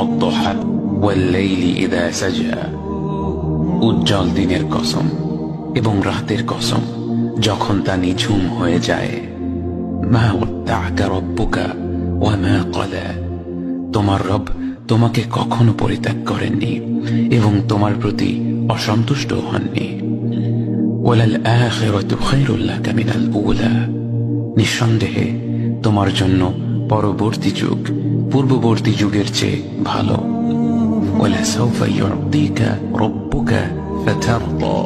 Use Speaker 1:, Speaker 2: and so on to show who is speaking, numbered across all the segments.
Speaker 1: والضحى والليل إذا سجى উজ্জ্বল দিনের কসম এবং রাতের কসম যখন তা নিঝুম হয়ে যায়। মা ওয়াদ্দাআকা রাব্বুকা ওয়া মা ক্বালা, তোমার রব তোমাকে কখনো পরিত্যাগ করেননি এবং তোমার প্রতি অসন্তুষ্ট হননি। ওয়ালাল আখিরাতু খায়রুল লাকা মিনাল উলা, নিঃসন্দেহে তোমার জন্য পরবর্তী যুগ পূর্ববর্তী যুগের চেয়ে ভালো। ওয়ালাসাউফা ইউ'তিকা রাব্বুকা ফাতারদা,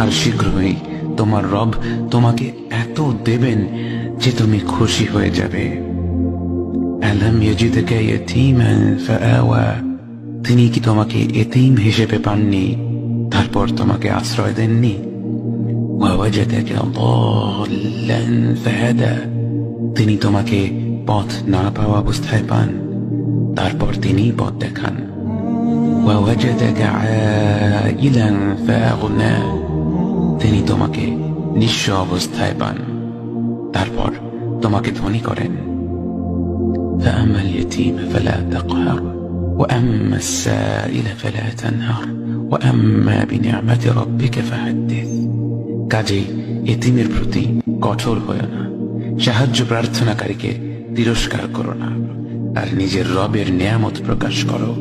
Speaker 1: আর শীঘ্রই তোমার রব তোমাকে এত দেবেন যে তুমি খুশি হয়ে যাবে। আলাম ইয়াজিদকা ইয়াতীমান ফাআওয়া, তিনি কি তোমাকে এতিম হিসেবে পাননি তারপর তোমাকে আশ্রয় দেননি? ওয়াওয়াজাদাকা দাল্লান ফাহাদা, তিনি তোমাকে পথ না পাওয়া অবস্থায় পান তারপর তিনি পথ দেখান। ওয়াওয়াজাদাকা আইলান ফাআগনা, তিনি তোমাকে নিঃস্ব অবস্থায় পান তারপর তোমাকে ধনী করেন। فأما اليتيم فلا تقهر وأما السائل فلا تنهر وأما بنعمة ربك فحدث, কাজেই এতিমের প্রতি কঠোর হয়ো না, সাহায্য প্রার্থনাকারীকে তিরস্কার করো না, আর নিজের রবের নিয়ামত প্রকাশ করো।